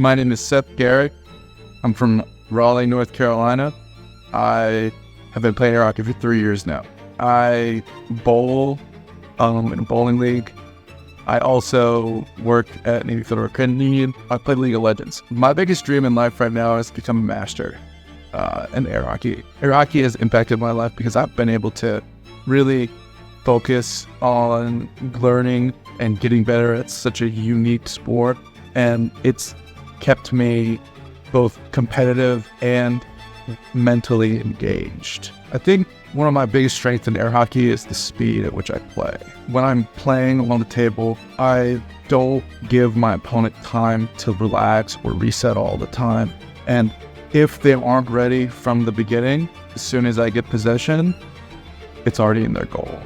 My name is Seth Garrett. I'm from Raleigh, North Carolina. I have been playing air hockey for 3 years now. I bowl in a bowling league. I also work at Navy Federal Credit Union. I play League of Legends. My biggest dream in life right now is to become a master in air hockey. Air hockey has impacted my life because I've been able to really focus on learning and getting better at such a unique sport. And it's kept me both competitive and mentally engaged. I think one of my biggest strengths in air hockey is the speed at which I play. When I'm playing along the table, I don't give my opponent time to relax or reset all the time. And if they aren't ready from the beginning, as soon as I get possession, it's already in their goal.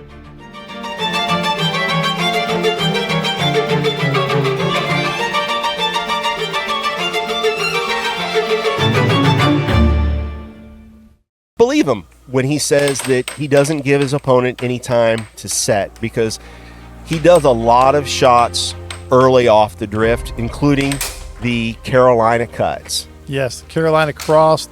Believe him when he says that he doesn't give his opponent any time to set, because he does a lot of shots early off the drift, including the Carolina cuts. Yes, Carolina cross.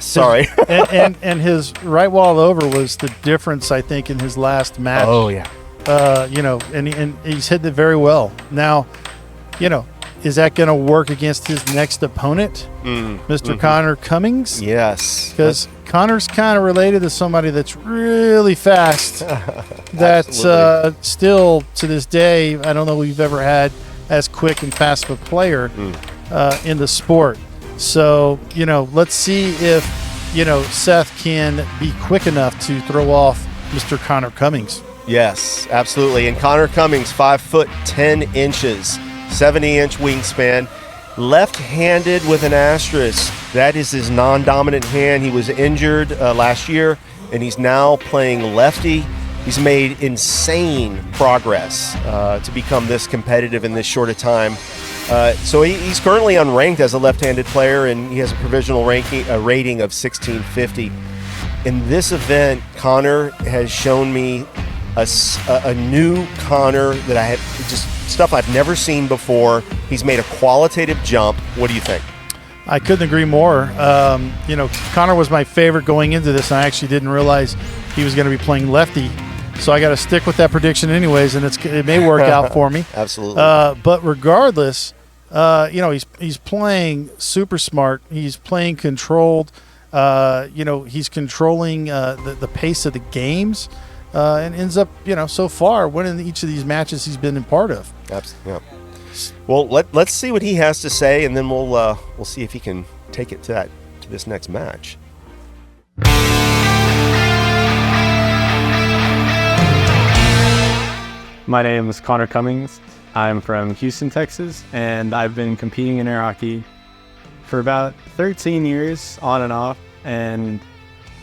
Sorry. and his right wall over was the difference, I think, in his last match. Oh, yeah. And he's hitting it very well. Now, is that going to work against his next opponent, Mr. Connor Cummings? Yes. Because Connor's kind of related to somebody that's really fast. That's still, to this day, I don't know we've ever had as quick and fast of a player in the sport. So, let's see if, Seth can be quick enough to throw off Mr. Connor Cummings. Yes, absolutely. And Connor Cummings, 5 foot 10 inches, 70-inch wingspan, left-handed with an asterisk. That is his non-dominant hand. He was injured last year, and he's now playing lefty. He's made insane progress to become this competitive in this short a time. So he's currently unranked as a left-handed player, and he has a provisional rating of 1650. In this event, Connor has shown me a new Connor that I had just stuff I've never seen before. He's made a qualitative jump. What do you think? I couldn't agree more. Connor was my favorite going into this, and I actually didn't realize he was going to be playing lefty. So I got to stick with that prediction anyways, and it may work out for me. Absolutely. But regardless, he's playing super smart. He's playing controlled. He's controlling the pace of the games. And ends up, so far winning each of these matches he's been a part of. Absolutely. Yeah. Well, let's see what he has to say, and then we'll see if he can take it to this next match. My name is Connor Cummings. I'm from Houston, Texas, and I've been competing in air hockey for about 13 years on and off, and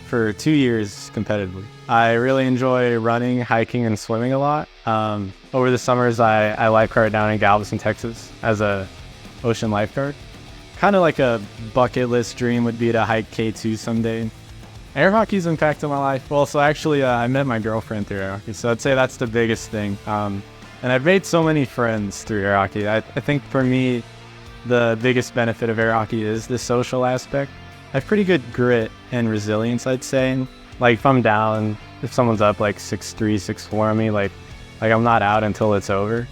for 2 years competitively. I really enjoy running, hiking, and swimming a lot. Over the summers, I lifeguard down in Galveston, Texas as a ocean lifeguard. Kind of like a bucket list dream would be to hike K2 someday. Air hockey's impacted my life. Well, so actually, I met my girlfriend through air hockey, so I'd say that's the biggest thing. And I've made so many friends through air hockey. I think for me, the biggest benefit of air hockey is the social aspect. I have pretty good grit and resilience, I'd say. Like if I'm down, if someone's up like 6'3", 6'4" on me, like I'm not out until it's over.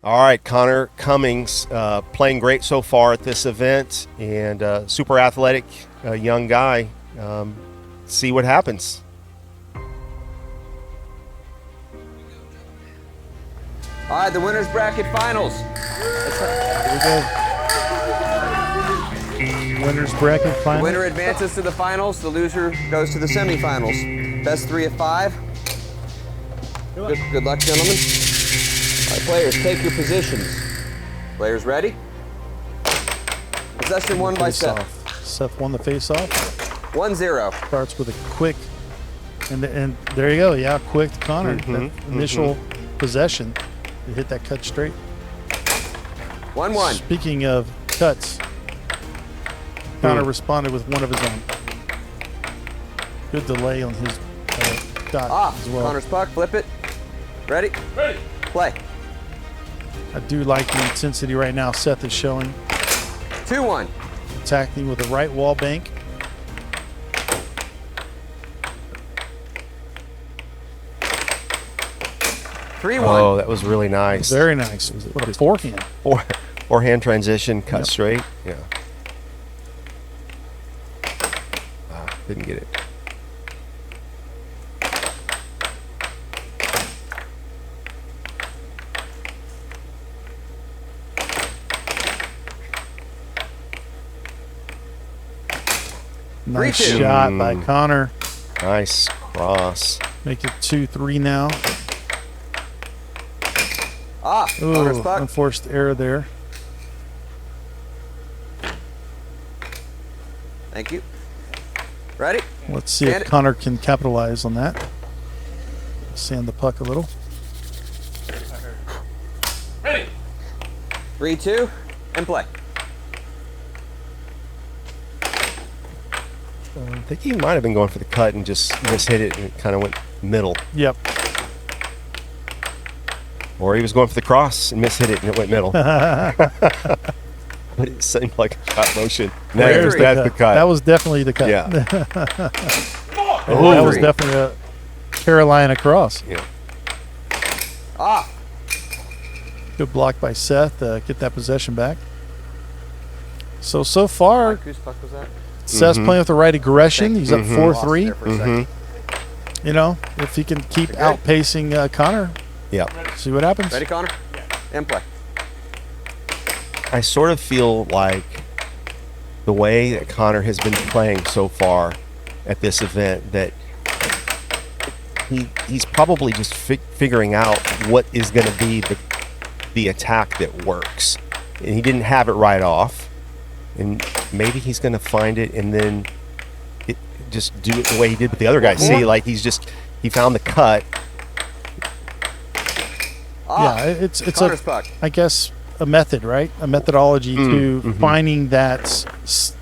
All right, Connor Cummings playing great so far at this event, and super athletic young guy. See what happens. All right, the winners bracket finals. Here we go. Winners bracket finals. The winner advances to the finals. The loser goes to the semifinals. Best 3 of 5. Good luck, gentlemen. All right, players, take your positions. Players ready? Possession won by Seth. Seth won the face-off. 1-0. Starts with a quick, and there you go. Yeah, quick Connor. That initial possession. He hit that cut straight. 1-1. Speaking of cuts, Connor responded with one of his own. Good delay on his dot as well. Connor's puck, flip it. Ready? Ready. Play. I do like the intensity right now Seth is showing. 2-1. Attacking with the right wall bank. Oh, that was really nice. Very nice. What a forehand. Forehand transition, cut straight. Yeah. Didn't get it. Nice shot by Connor. Nice cross. Make it 2-3 now. Connor's Ooh, puck. unforced error there. Thank you. Ready? Let's see Sand if it. Connor can capitalize on that. Sand the puck a little. 3-2, and play. I think he might have been going for the cut and just mishit it and it kind of went middle. Yep. Or he was going for the cross and mishit it and it went middle. But it seemed like a shot motion. There's That's the cut. That was definitely the cut. Yeah. That was definitely a Carolina cross. Yeah. Good block by Seth. Get that possession back. So far, Whose puck was that? Seth's playing with the right aggression. He's up 4-3. Lost there for a second. You know, if he can keep outpacing Connor, Yeah. see what happens. Ready, Connor? And play. I sort of feel like the way that Connor has been playing so far at this event that he's probably just figuring out what is going to be the attack that works. And he didn't have it right off. And maybe he's going to find it and then just do it the way he did with the other guy. See, like he found the cut. Yeah, it's Connor's puck. I guess a method, right? A methodology to finding that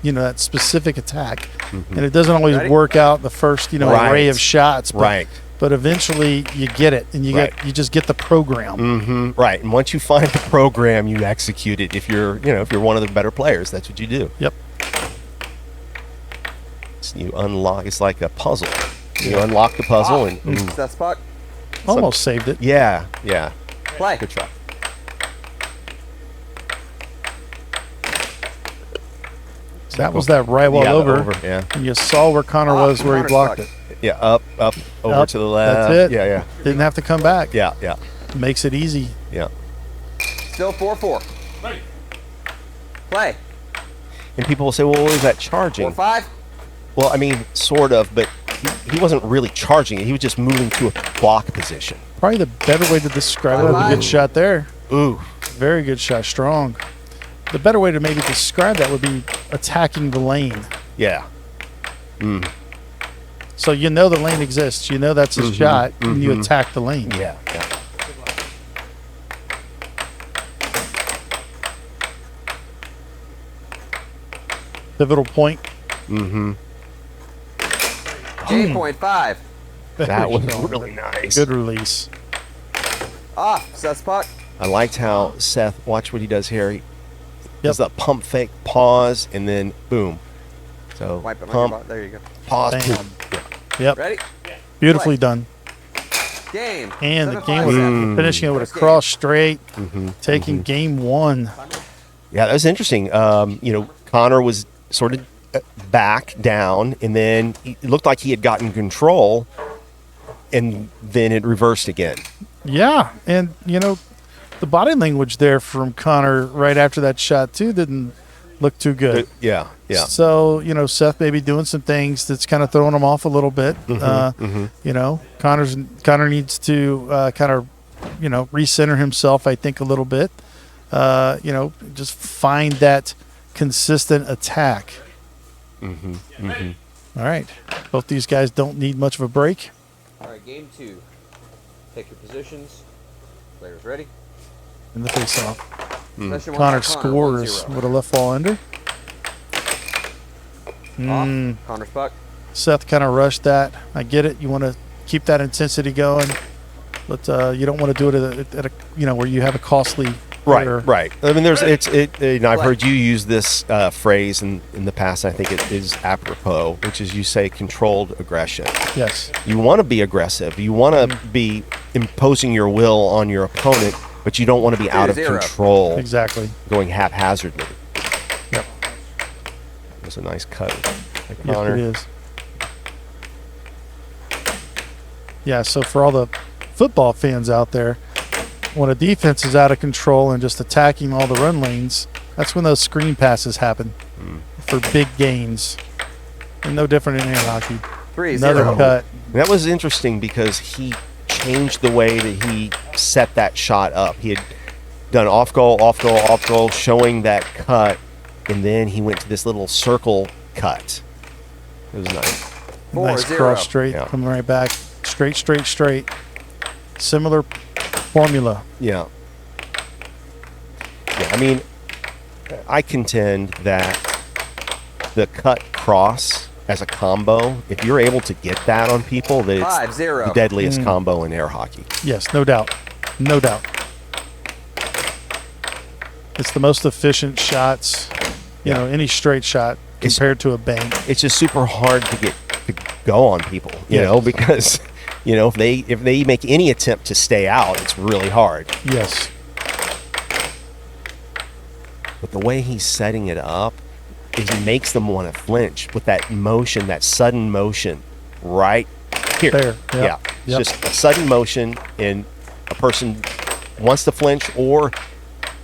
that specific attack, and it doesn't always work out the first array of shots, but, but eventually you get it, and you just get the program. Right, and once you find the program, you execute it. If you're one of the better players, that's what you do. Yep. So you unlock. It's like a puzzle. You unlock the puzzle and Seth's puck. Almost saved it. yeah. Play. Good try. So that was that right wall over. Yeah. And you saw where Connor was, where he Connor's blocked puck. it. Yeah, up, over Up, to the left. that's it. Yeah. Didn't have to come back. Yeah. Makes it easy. Yeah. Still 4-4. Play. And people will say, well, what is that charging? 4-5. Well, I mean, sort of, but he wasn't really charging it. He was just moving to a block position. Probably the better way to describe it. A good shot there. Ooh. Very good shot. Strong. The better way to maybe describe that would be attacking the lane. Yeah. So you know the lane exists. You know that's a shot, and you attack the lane. Yeah. Pivotal point. Game point 5. That was Very really nice. good release. Seth's puck. I liked how Seth, watch what he does here. He does that pump fake, pause, and then boom. So Wipe it. pump, There you go. pause, Bam. boom. Yep. Ready? Beautifully done. Game. And the 7-5, game was Seth. finishing it with a First game. cross straight, taking game one. Yeah, that was interesting. Connor was sort of back down, and then it looked like he had gotten control, and then it reversed again. Yeah, and the body language there from Connor right after that shot too didn't look too good. Yeah. So Seth may be doing some things that's kind of throwing him off a little bit. Connor needs to kind of recenter himself. I think a little bit. Just find that consistent attack. All right, both these guys don't need much of a break. All right, game 2. Take your positions. Players ready? In the face-off. Possession one Connor by scores 1-0. with a left wall under. Off. Connor's puck. Seth kind of rushed that. I get it. You want to keep that intensity going, but you don't want to do it at a where you have a costly error. Right. I mean, I've heard you use this phrase in the past. I think it is apropos, which is you say controlled aggression. Yes. You want to be aggressive. You want to be imposing your will on your opponent, but you don't want to be out of 0-0. control. Exactly. Going haphazardly. Yep. It was a nice cut. Yes, it is. Yeah, so for all the football fans out there, when a defense is out of control and just attacking all the run lanes, that's when those screen passes happen for big gains. And no different in air hockey. 3-0. Another cut. That was interesting because he changed the way that he set that shot up. He had done off goal, showing that cut, and then he went to this little circle cut. It was nice. 4-0. Nice cross straight, coming right back. Straight. Similar formula. Yeah. I mean, I contend that the cut cross as a combo, if you're able to get that on people, that it's 5-0. the deadliest combo in air hockey. Yes, no doubt. It's the most efficient shots, any straight shot compared to a bank. It's just super hard to go on people, you know, because if they make any attempt to stay out, it's really hard. Yes. But the way he's setting it up, it makes them want to flinch with that motion, that sudden motion, right here. There. Yep. Yeah, it's just a sudden motion, and a person wants to flinch, or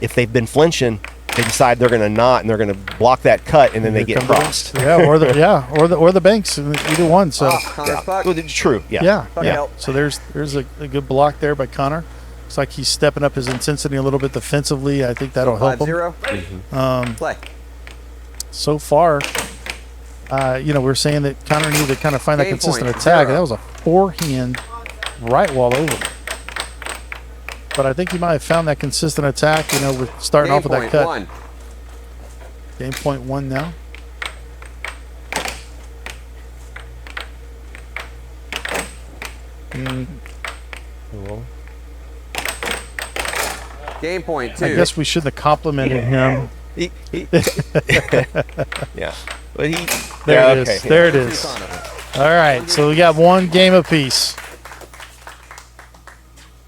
if they've been flinching, they decide they're going to not, and they're going to block that cut, and then they get crossed. Or the banks, either one. So Connor's puck. Well, it's true. So there's a good block there by Connor. Looks like he's stepping up his intensity a little bit defensively. I think that'll help him. 5-0. Play. So far, we're saying that Connor needed to kind of find that Game consistent point, attack. 0. That was a forehand right wall over. But I think he might have found that consistent attack, with starting off with that cut. 1. Game point 1 now. Game point 2. I guess we shouldn't have complimented him. Yeah. But There it is. There it is. All right, so we got one game apiece.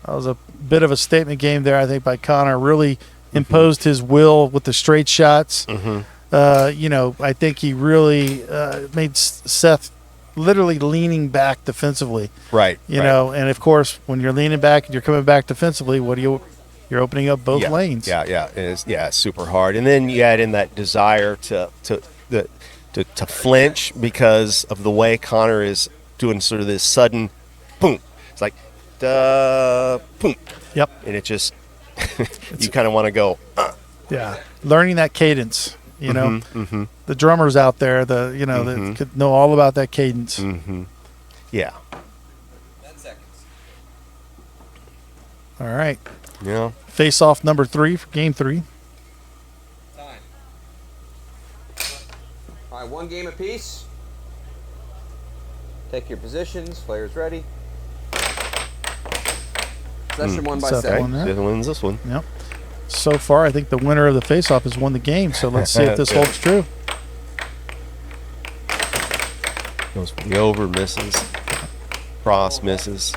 That was a bit of a statement game there, I think, by Connor. Really imposed his will with the straight shots. I think he really made Seth literally leaning back defensively. Right. And of course, when you're leaning back and you're coming back defensively, you're opening up both lanes. It's super hard. And then you add in that desire to flinch because of the way Connor is doing sort of this sudden boom. It's like boom. Yep. And it just you kind of want to go. Yeah. Learning that cadence. The drummers out there, that could know all about that cadence. Yeah. 10 seconds. All right. Yeah. Face off number 3 for game 3. Time. All right, one game apiece. Take your positions. Players ready. Possession won by Seth Seth. won that. Seth wins this one. Yep. So far, I think the winner of the face-off has won the game. So let's see if this holds true. Goes for the over, misses. Cross, misses.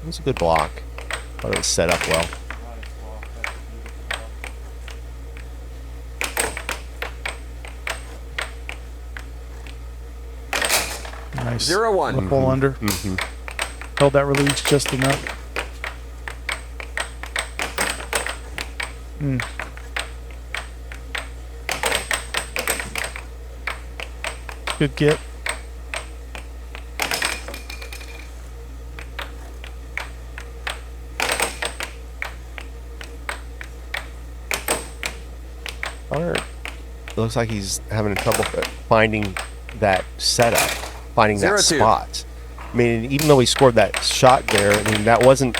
It was a good block. Thought it was set up well. Nice. 0-1. Pull under. Held that release just enough. Good get. Connor looks like he's having trouble finding that setup, finding that 0-2. spot. I mean, even though he scored that shot there, I mean, that wasn't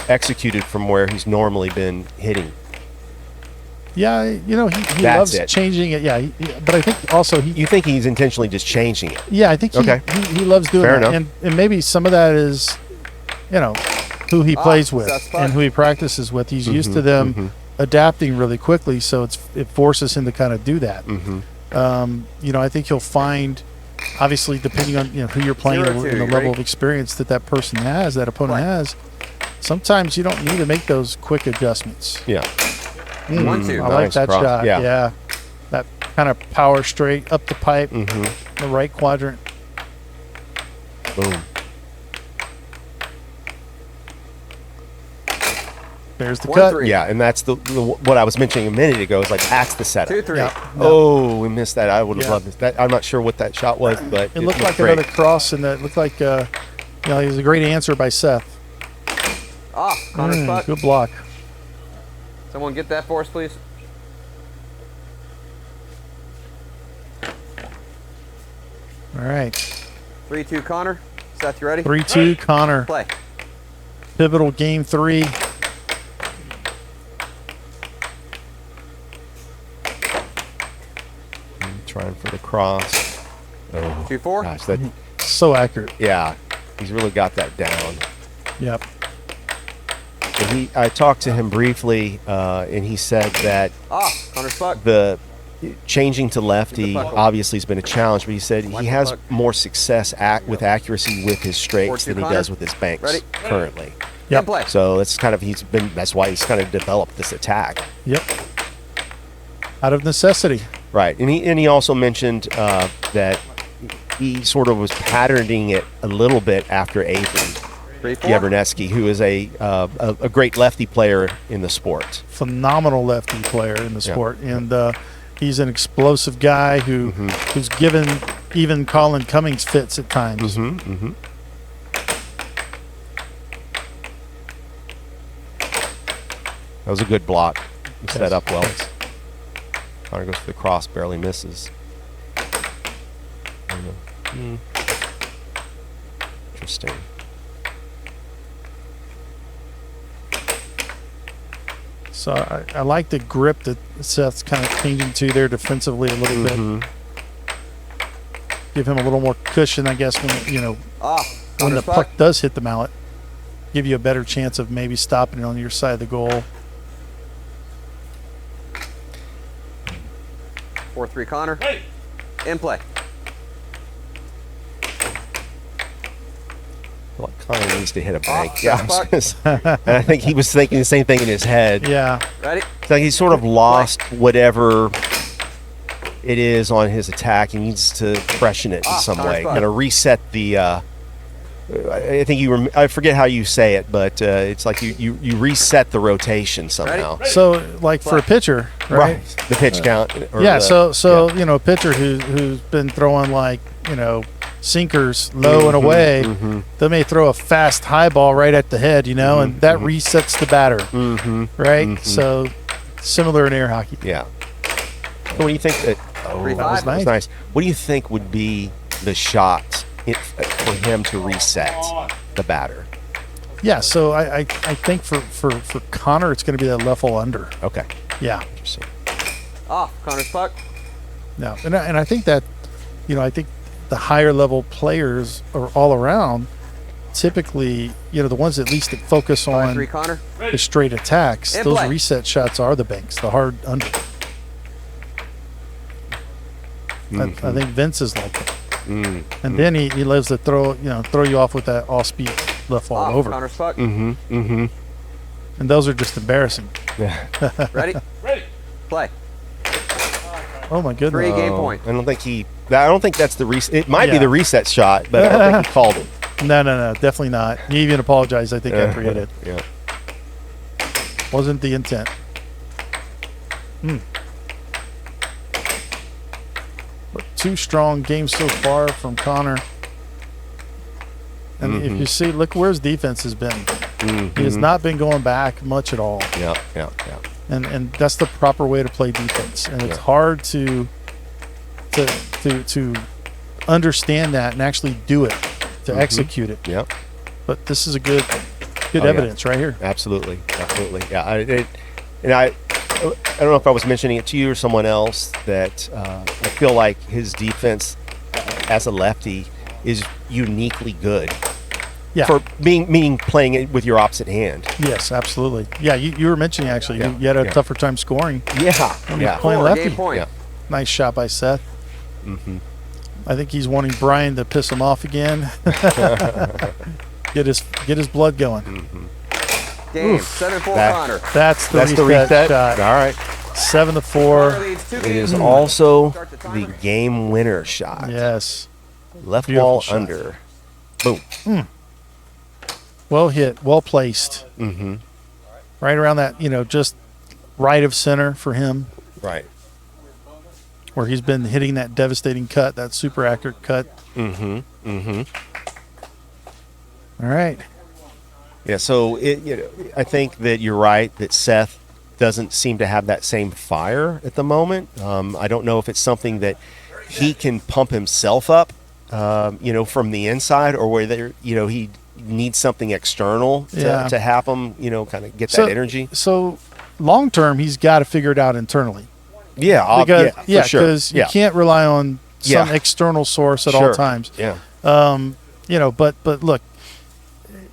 executed from where he's normally been hitting. Yeah, he That's loves it. changing it. Yeah, but I think also You think he's intentionally just changing it? yeah, I think he loves doing Fair that. enough. And maybe some of that is, who he plays with that's fine. and who he practices with. He's used to them adapting really quickly, so it forces him to kind of do that. I think he'll find, obviously, depending on who you're playing 0-2, and the you level ready? of experience that person has, that opponent has, sometimes you don't need to make those quick adjustments. Yeah. 1-2. I like Nice that cross. shot. Yeah. Yeah. That kind of power straight up the pipe, the right quadrant. Boom. There's the 1-3. cut. Yeah, and that's the what I was mentioning a minute ago. Is like that's the setup. 2-3. Yeah. Oh, we missed that. I would have Yeah. loved that. I'm not sure what that shot was, but It looked like great. another cross, and it looked like it was a great answer by Seth. Connor's puck. Good block. Someone get that for us, please. All right. 3-2 Connor. Seth, you ready? 3-2 Connor. Play. Pivotal game 3. Trying for the cross. Oh, 2-4. gosh, that So accurate. yeah, he's really got that down. Yep. And I talked to him briefly, and he said that Connor's puck. the changing to lefty Get the puck. obviously has been a challenge, but he said Watch he the has puck. more success with accuracy with his straights 4-2 than he Connor. does with his banks Ready? currently. Yep. And play. So it's kind of that's why he's kind of developed this attack. Yep. Out of necessity. Right, and he also mentioned that he sort of was patterning it a little bit after Avery 3-4. Yabernetsky, who is a great lefty player in the sport. Phenomenal lefty player in the Yeah. sport. And he's an explosive guy who's given even Colin Cummings fits at times. That was a good block. He set Yes. up well. Connor goes to the cross, barely misses. Interesting. So I like the grip that Seth's kind of changing to there defensively a little bit. Give him a little more cushion, I guess, when when the Connor's puck does hit the mallet. Give you a better chance of maybe stopping it on your side of the goal. 4-3 Connor. In play. Well, Connor needs to hit a bank. Off, Yeah, that's and I think he was thinking the same thing in his head. Yeah. Ready? It's like he's sort of lost whatever it is on his attack. He needs to freshen it in some Connor's way. puck. Kind of reset the. I think I forget how you say it, but it's like you reset the rotation somehow. So, like for a pitcher, right? The pitch count. or Yeah. the- So yeah. a pitcher who's been throwing like sinkers low and away, they may throw a fast high ball right at the head, and that resets the batter, right? So similar in air hockey. Yeah. So what do you think that? Oh, 3-5. that was Nice. nice. What do you think would be the shot for him to reset the batter? Yeah. So I think for Connor, it's going to be that level under. Okay. Yeah. Interesting. Connor's puck. No. And I think that I think the higher level players are all around. Typically, the ones at least that focus 5-3 on Connor. the straight attacks, And those play. reset shots are the banks, the hard under. I think Vince is like that. And then he loves to throw you off with that all speed left all over. Connor's puck. And those are just embarrassing. Ready? Play. Oh my goodness. 3 game point. I don't think that's the reset. It might be Yeah. the reset shot, but I don't think he called it. No, definitely not. He even apologized, I think, after he hit it. Yeah. Wasn't the intent. But 2 strong games so far from Connor. And if you see, look where his defense has been. He has not been going back much at all. Yeah. And that's the proper way to play defense. And it's hard to understand that and actually do it, to execute it. Yeah. But this is a good yeah. evidence right here. Absolutely. Yeah. I don't know if I was mentioning it to you or someone else, that I feel like his defense as a lefty is uniquely good. Yeah. For meaning playing it with your opposite hand. Yes, absolutely. Yeah, you were mentioning actually Yeah, you had a yeah. tougher time scoring. Yeah. Yeah. Playing Four, lefty. game point. Yeah. Nice shot by Seth. Mm-hmm. I think he's wanting Brian to piss him off again. get his blood going. Game. 7-4 That- Connor. That's the That's the reset reset. shot. All right. 7-4. Leads 2 It games. is also the game winner shot. Yes. Left Beautiful wall shot. under. Boom. Well hit. Well placed. Mm-hmm. Right around that, just right of center for him, Right. where he's been hitting that devastating cut, that super accurate cut. Mm-hmm. Mm-hmm. All right. Yeah, so I think that you're right that Seth doesn't seem to have that same fire at the moment. I don't know if it's something that he can pump himself up, from the inside, or whether he needs something external to have him, kind of get that energy. So long term, he's got to figure it out internally. Yeah, Because for sure. because you can't rely on some Yeah. external source at Sure. all times. Yeah. But look,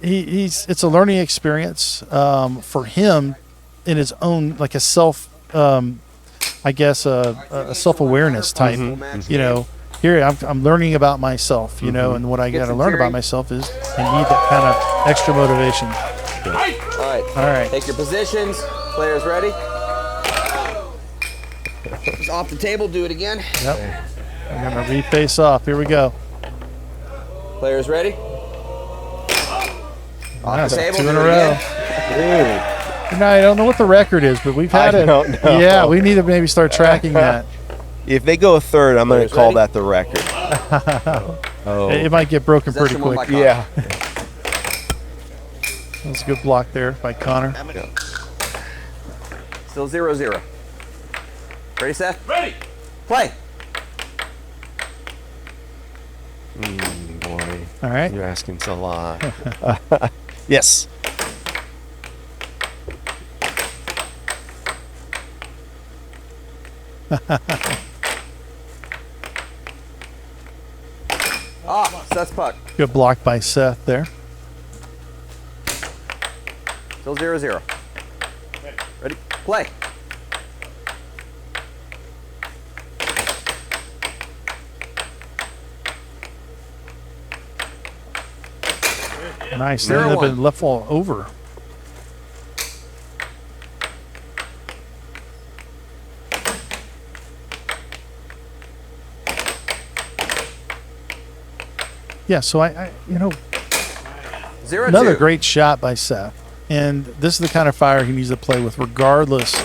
it's a learning experience for him in his own, like a self, I guess a self-awareness type. Here I'm learning about myself, and what I got to learn about myself is I need that kind of extra motivation. All right. Take your positions. Players ready? Just off the table. Do it again. Yep. I'm gonna re-face off. Here we go. Players ready? Nice. table, 2 in do a it row. again. No, I don't know what the record is, but we've had I it. don't know. Yeah, we need to maybe start tracking that. If they go a third, I'm going to Players call ready? that the record. It might get broken pretty Possession won quick. by Connor. Yeah. That was a good block there by Connor. Still 0-0. Ready, Seth? Ready. Play. Boy, All right. you're asking a lot. Yes. Seth's puck. Good block by Seth there. Still 0-0. Ready? Play. Nice. There have 0-1. been left wall over. Yeah, so I 0-2. another great shot by Seth. And this is the kind of fire he needs to play with regardless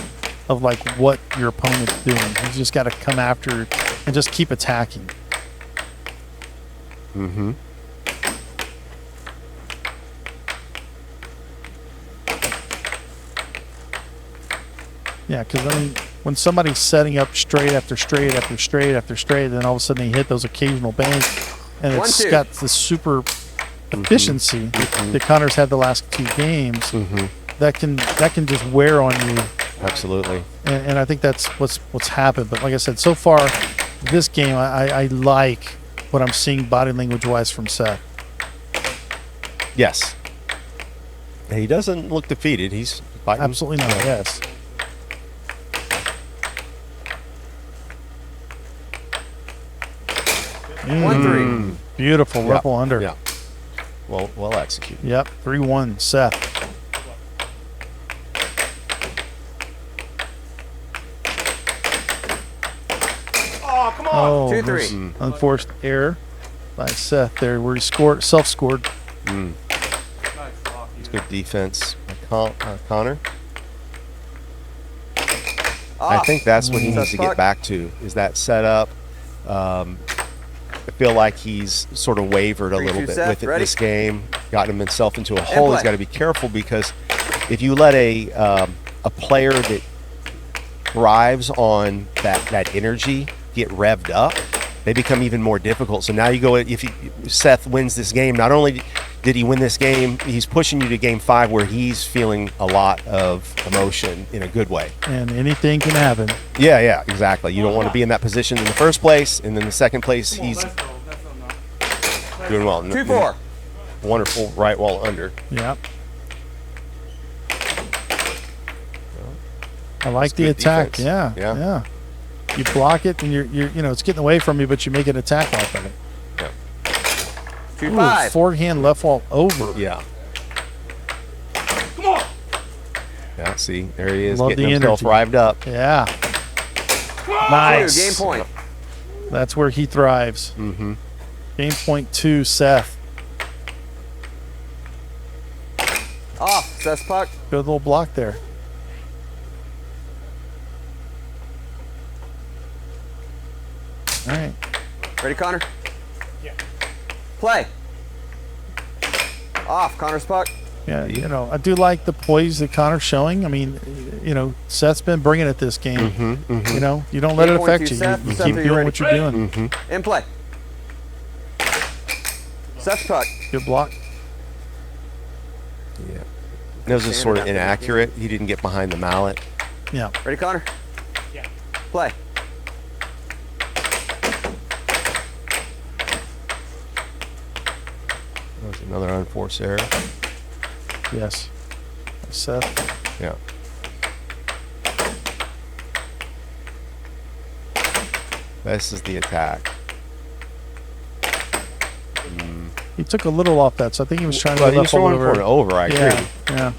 of like what your opponent's doing. He's just got to come after and just keep attacking. Mm-hmm. Yeah, because I mean, when somebody's setting up straight after straight after straight after straight, then all of a sudden they hit those occasional bangs, and it's 1-2. got the super efficiency that Connor's had the last 2 games. That can just wear on you, Absolutely. and I think that's what's happened. But like I said, so far this game, I like what I'm seeing body language wise from Seth. Yes. He doesn't look defeated. He's fighting. Absolutely not. Yes. Mm. 1-3. Beautiful Yeah. ripple under. Yeah. Well executed. Yep. 3-1 Seth. Oh, 2-3. there's unforced error by Seth there, where he self-scored. It's good defense by Connor. I think that's what he needs to get back to, is that setup. I feel like he's sort of wavered a 3-2 little bit Seth, with it ready? this game, gotten himself into a hole. He's play. got to be careful, because if you let a player that thrives on that energy get revved up, they become even more difficult. So now you go, if Seth wins this game, not only did he win this game? He's pushing you to game 5 where he's feeling a lot of emotion in a good way. And anything can happen. Yeah, exactly. You don't want to be in that position in the first place, and then the second place, he's doing well. 2-4. Wonderful right wall under. Yep. I like the good attack. defense. Yeah. You block it, and you're it's getting away from you, but you make an attack off of it. 2-5. Forehand left wall over. Yeah. Come on. Yeah, see, there he is, Love getting the himself energy. rived up. Yeah. Nice. Game point. That's where he thrives. Mm-hmm. Game point 2, Seth. Off. Seth's puck. Good little block there. All right. Ready, Connor? Yeah. Play. Off. Connor's puck. Yeah, I do like the poise that Connor's showing. I mean, Seth's been bringing it this game. You don't let it Game point affect to you. Seth. You Seth, keep are you doing ready? what you're doing. In play. Seth's puck. Good block. Yeah. Those are sort of inaccurate. He didn't get behind the mallet. Yeah. Ready, Connor? Yeah. Play. That was another unforced error. Yes. Seth. Yeah. This is the attack. He took a little off that, so I think he was trying Well, to he was left all throwing for over. an over, I agree. Yeah.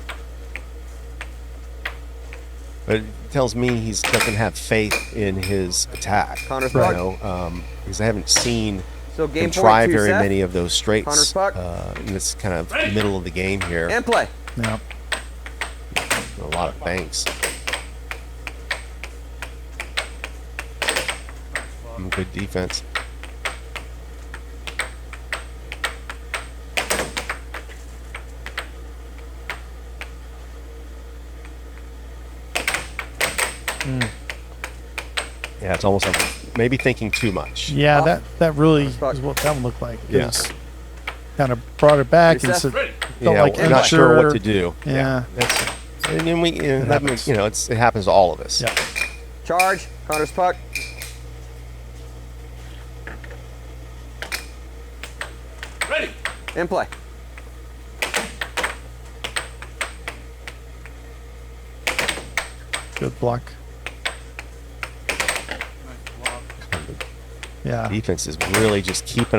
But it tells me he doesn't have faith in his attack. Connor's you puck. know, because I haven't seen So game him point try 2, very Seth. many of those straights Connor's puck. in this kind of middle of the game here. In play. Yeah. A lot of banks. Good defense. Yeah, it's almost like maybe thinking too much. Yeah, that really is what that one looked like. Yeah. Kind of brought it back and Reset. felt Yeah, like we're not sure what unsure. to do. Yeah. That's, and then we, that happens. makes, it happens to all of us. Yeah. Charge. Connor's puck. Ready. In play. Good block. Yeah. Defense is really just keep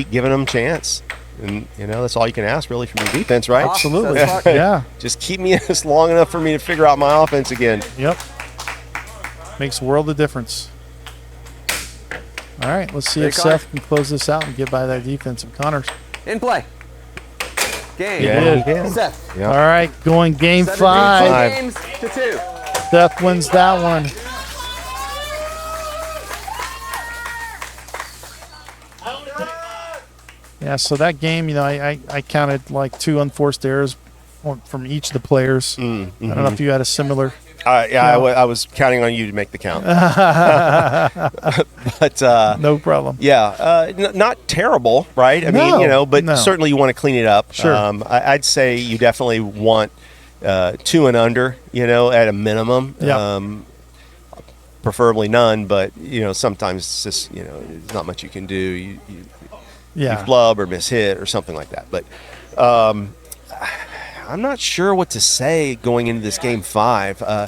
giving them chance, and that's all you can ask really from your defense, right? Absolutely. Seth's puck. Yeah. Just keep me this long enough for me to figure out my offense again. Yep. Makes a world of difference. All right, let's see Hey, if Connor. Seth can close this out and get by that defense of Connor's. In play. Game. Yeah, he can. Seth. Yeah. All right, going game 17 5. games to 2. Seth wins that one. Yeah, so that game, I counted like 2 unforced errors from each of the players. I don't know if you had a similar. I was counting on you to make the count. But No problem. yeah, not terrible, right? I No, mean, but no. certainly you want to clean it up. Sure. I'd say you definitely want 2 and under, at a minimum. Yeah. Preferably none, but sometimes it's just there's not much you can do. You Yeah. flub or miss hit or something like that. But I'm not sure what to say going into this game 5. I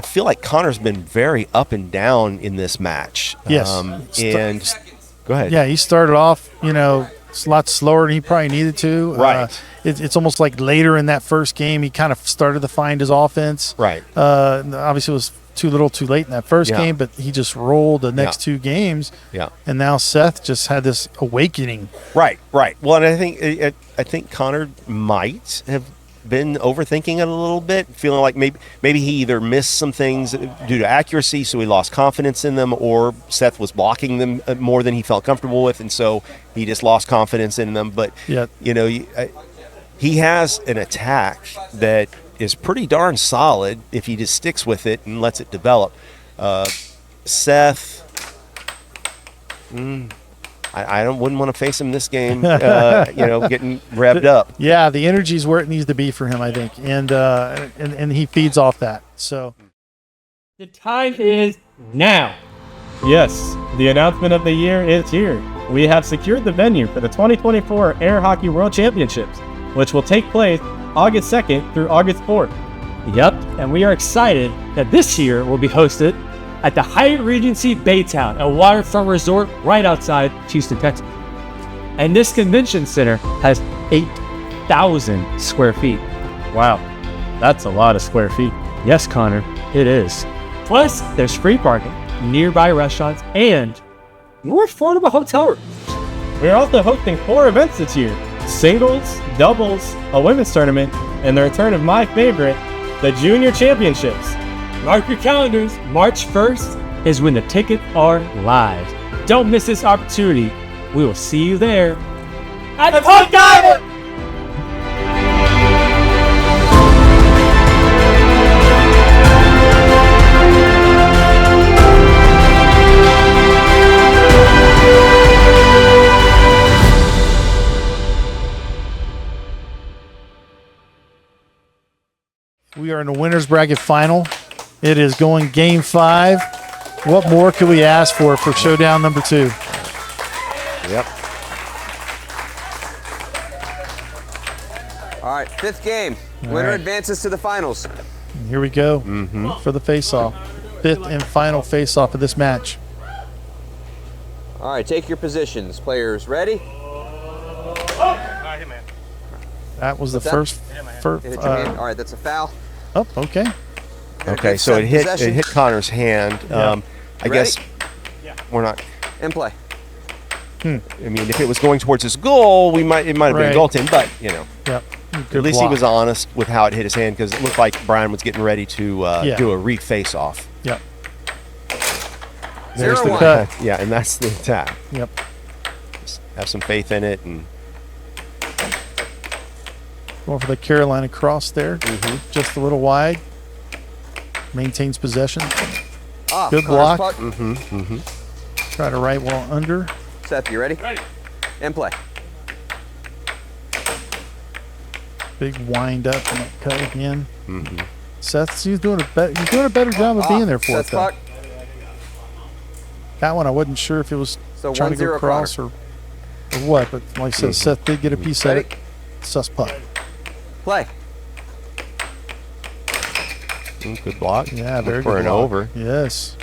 feel like Connor's been very up and down in this match. Yes. And go ahead. Yeah, he started off, it's a lot slower than he probably needed to. Right. It's almost like later in that first game, he kind of started to find his offense. Right. Obviously, it was too little too late in that first Yeah. game, but he just rolled the next 2 games. Yeah. And now Seth just had this awakening. Right. Well, and I think Connor might have been overthinking it a little bit, feeling like maybe he either missed some things due to accuracy, so he lost confidence in them, or Seth was blocking them more than he felt comfortable with, and so he just lost confidence in them. But Yeah. he has an attack that is pretty darn solid if he just sticks with it and lets it develop. Seth, I wouldn't want to face him this game, getting revved up. Yeah, the energy's where it needs to be for him, I think, and he feeds off that. So the time is now. Yes, the announcement of the year is here. We have secured the venue for the 2024 Air Hockey World Championships, which will take place August 2nd through August 4th. Yep, and we are excited that this year will be hosted at the Hyatt Regency Baytown, a waterfront resort right outside Houston, Texas. And this convention center has 8,000 square feet. Wow, that's a lot of square feet. Yes, Connor, it is. Plus, there's free parking, nearby restaurants, and more affordable hotel rooms. We're also hosting 4 events this year: singles, doubles, a women's tournament, and the return of my favorite, the Junior Championships. Mark your calendars. March 1st is when the tickets are live. Don't miss this opportunity. We will see you there at the Punk Island! we are in the winner's bracket final. It is going game 5. What more could we ask for showdown number 2? Yep. All right, 5th game. Winner advances to the finals. And here we go for the face-off. 5th and final face-off of this match. All right, take your positions. Players ready? That was the first. Hit your hand. All right, that's a foul. Oh, okay. Okay, so it hit Connor's hand. I guess we're not. In play. I mean, if it was going towards his goal, it might have been goaltending, but Yep. At least he was honest with how it hit his hand, because it looked like Brian was getting ready to do a re-face-off. Yep. There's the 0-1. cut. Yeah, and that's the attack. Yep. Just have some faith in it, and Going for the Carolina cross there. Just a little wide. Maintains possession. Good block. Puck. Try to right wall under. Seth, you ready? Ready. In play. Big wind up and cut again. Seth, he's doing a better job of being there for it Seth's though. puck. That one I wasn't sure if it was So trying to go 1-0 across or what, but like I said, Seth did get a piece of Ready? it. Sus puck. Play. good block. Yeah, very for good an block. over. Yes.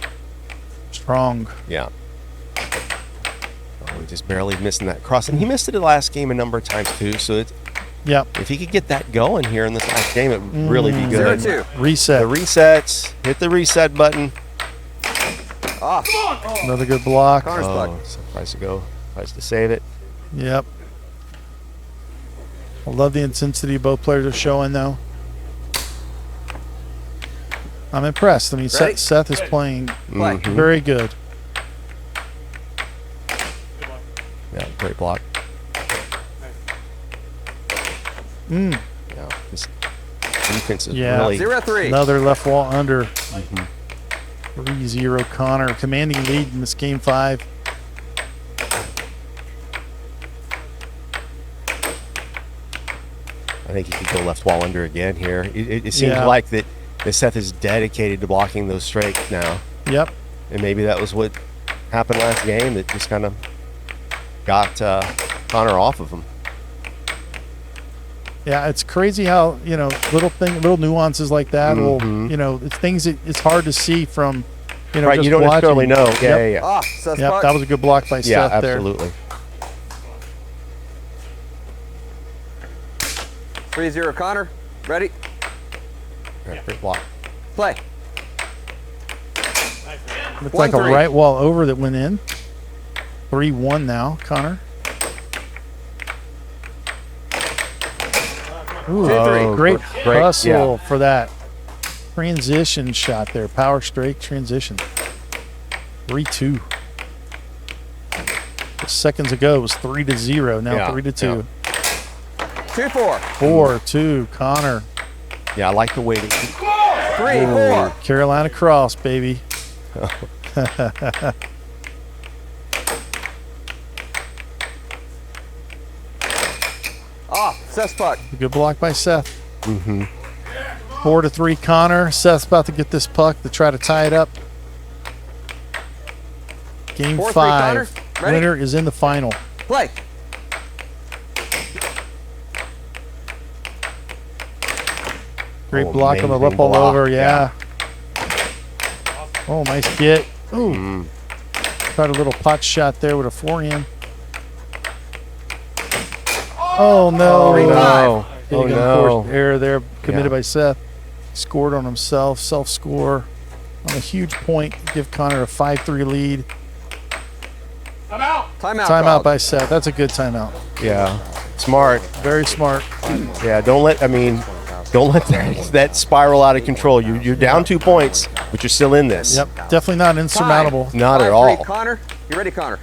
Strong. Yeah. Oh, just barely missing that cross, and he missed it the last game a number of times too. So Yep. if he could get that going here in this last game, it would really be good. 0-2. Reset. The resets. Hit the reset button. Off. Another good block. Connor's puck. So tries to go. Tries to save it. Yep. I love the intensity both players are showing, though. I'm impressed. I mean, Ready? Seth is playing Play. very good. Yeah, great block. Yeah, this defense is Yeah. really 0-3. Another left wall under. 3-0 Connor. Commanding lead in this game 5. I think he could go left wall under again here. It seems Yeah. like that Seth is dedicated to blocking those straights now. Yep. And maybe that was what happened last game that just kind of got Connor off of him. Yeah, it's crazy how, little nuances like that will, it's things that it's hard to see from, Right, just you don't watching. necessarily know. Yeah, Yep. yeah. Off. Seth's Yep, puck. that was a good block by Yeah, Seth there. absolutely. 3-0 Connor. Ready? Great block. Play. Looks like a 1-3. right wall over that went in. 3-1 now, Connor. Ooh, 2-3. great great, hustle for that transition shot there. Power straight transition. 3-2. Just seconds ago, it was 3-0. Now Yeah, 3-2. 2-4. 4-2, Connor. Yeah, I like the way that 3-4. Carolina cross, baby. Off. Seth's puck. Good block by Seth. 4-3 Connor. Seth's about to get this puck to try to tie it up. Game 4-3 5. Connor. Ready? Winner is in the final. Play. Great block on the amazing up all block. over. Yeah. Oh, nice get. Ooh. Tried a little pot shot there with a forehand. Oh, no. no. Big Oh, no. unforced error there committed Yeah. by Seth. Scored on himself. Self-score on a huge point. Give Connor a 5-3 lead. Timeout. Timeout called. by Seth. That's a good timeout. Yeah. Smart. Very smart. Yeah, don't let that spiral out of control. You're down 2 points, but you're still in this. Yep. Definitely not insurmountable. Not at 5-3 all. Connor. You ready, Connor?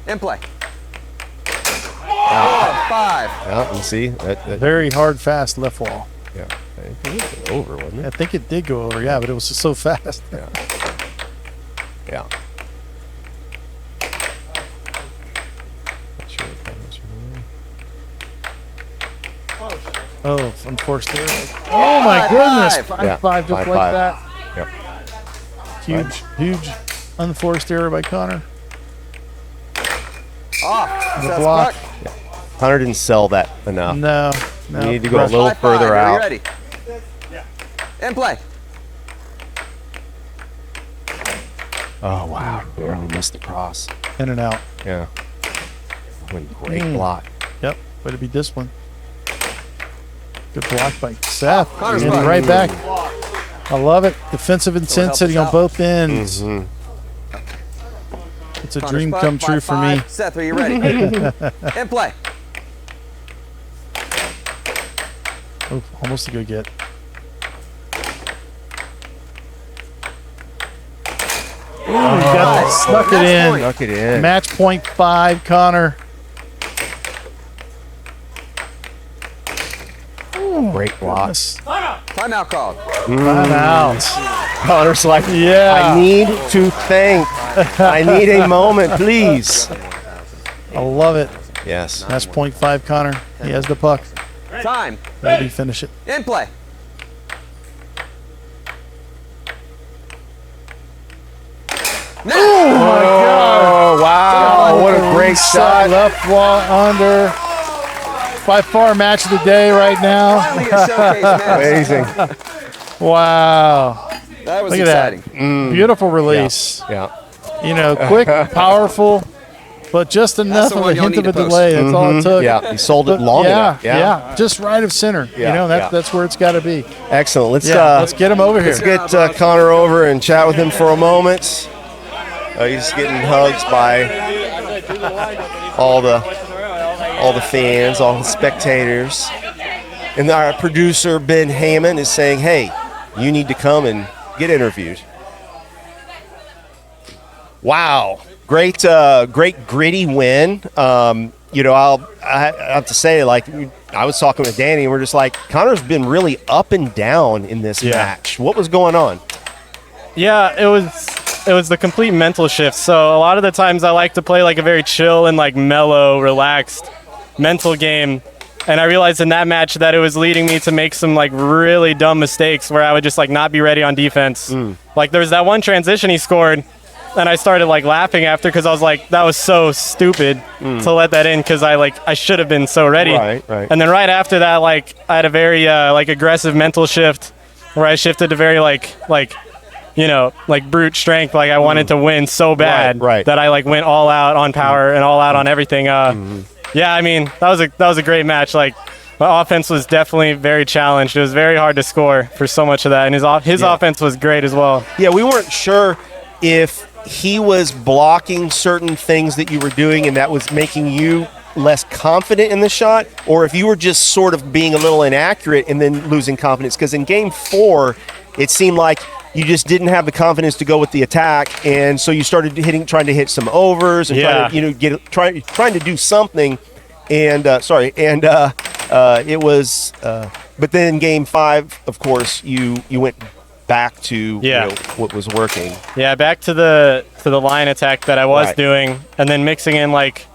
In play. 5. Yeah, and see that Very hard, fast left wall. yeah. I think it was over, wasn't I it? think it did go over, yeah, but it was just so fast. Yeah. Not sure if that was really- Oh, unforced error. Oh my goodness. 5-5. Yeah, 5-5 just 5-5. like that. Yep. Huge unforced error by Connor. Off. The Seth's block. puck. Hunter didn't sell that enough. No. You need to go a little 5-5. further Are you out. ready? In play. Oh wow, barely missed the cross. In and out. Yeah. Great block. Yep. Way to be disciplined. Good block by Seth. Connor's Getting block. right back. I love it. Defensive help intensity us on out. both ends. Mhm. It's a Connor's dream puck. come true for 5-5. me. Seth, are you ready? In play. Oh, almost a good get. Ooh, you got snuck it in. Knock it in. Match point 5, Connor. Great blocks. Timeout called. Timeout. Connor's like, Yeah. I need to think. I need a moment, please. I love it. Yes. Match point 5, Connor. He has the puck. Time. Ready to finish it. In play. Oh wow! What a great shot. Left wall under. By far match of the day right now. Finally a showcase miss. Amazing. Wow. That was Look at exciting. that. Beautiful release. Yeah. You know, quick, powerful, but just enough the of one a y'all hint need of a to post. delay. That's all it took. Yeah. He sold it But long yeah, enough. Yeah. just right of center. Yeah, You know, yeah. that's where it's got to be. Excellent. Let's Let's get him over here. Let's get Connor over and chat with him for a moment. He's getting hugs by all the fans, all the spectators. And our producer, Ben Heyman, is saying, hey, you need to come and get interviewed. Wow. Great gritty win. You know, I have to say, like, I was talking with Danny, and we're just like, Connor's been really up and down in this match. What was going on? Yeah, it was the complete mental shift. So a lot of the times I like to play like a very chill and like mellow, relaxed mental game. And I realized in that match that it was leading me to make some like really dumb mistakes where I would just like not be ready on defense. Like there was that one transition he scored, and I started like laughing after because I was like, that was so stupid to let that in because I should have been so ready. Right. And then right after that, like I had a very like aggressive mental shift where I shifted to very like you know, like brute strength. Like I wanted to win so bad Right. that I like went all out on power and all out on everything. Yeah, I mean that was a great match. Like my offense was definitely very challenged. It was very hard to score for so much of that, and his offense was great as well. Yeah, we weren't sure if he was blocking certain things that you were doing and that was making you less confident in the shot, or if you were just sort of being a little inaccurate and then losing confidence. Because in game 4, it seemed like you just didn't have the confidence to go with the attack, and so you started trying to hit some overs and trying to do something. And it was. But then in game 5, of course, you went back to you know, what was working. Yeah, back to the line attack that I was doing, and then mixing in like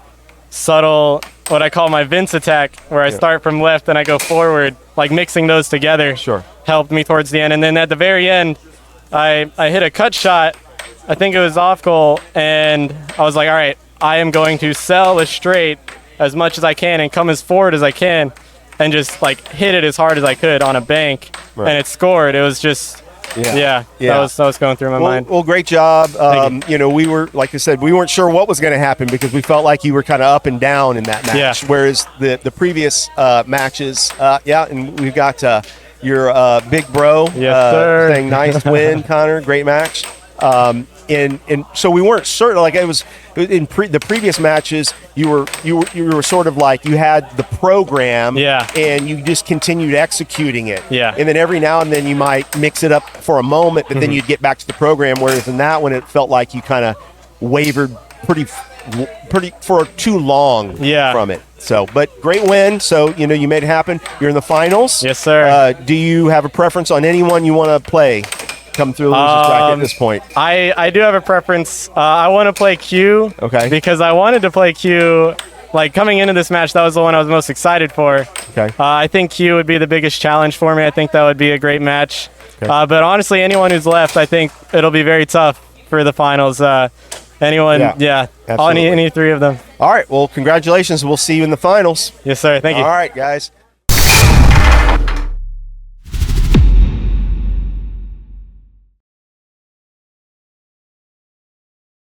subtle what I call my Vince attack, where I start from left and I go forward, like mixing those together. Sure. Helped me towards the end. And then at the very end, I hit a cut shot. I think it was off goal, and I was like, all right, I am going to sell a straight as much as I can and come as forward as I can and just like hit it as hard as I could on a bank. Right. And it scored. It was just, that was going through my mind. Well, great job. You know, we were, like I said, we weren't sure what was going to happen because we felt like you were kind of up and down in that match. Whereas the previous matches, and we've got your big bro saying nice win, Connor, great match. And so we weren't certain. Like it was in the previous matches, you were sort of like you had the program, and you just continued executing it, And then every now and then you might mix it up for a moment, but then you'd get back to the program. Whereas in that one, it felt like you kind of wavered pretty for too long from it. So, but great win. So you know you made it happen. You're in the finals. Yes, sir. Do you have a preference on anyone you want to play? Come through the losers bracket at this point. I do have a preference. I want to play Q. Okay. Because I wanted to play Q. Like coming into this match, that was the one I was most excited for. Okay. I think Q would be the biggest challenge for me. I think that would be a great match. Okay. But honestly, anyone who's left, I think it'll be very tough for the finals. Anyone, any three of them. All right. Well, congratulations. We'll see you in the finals. Yes, sir. Thank you. All right, guys.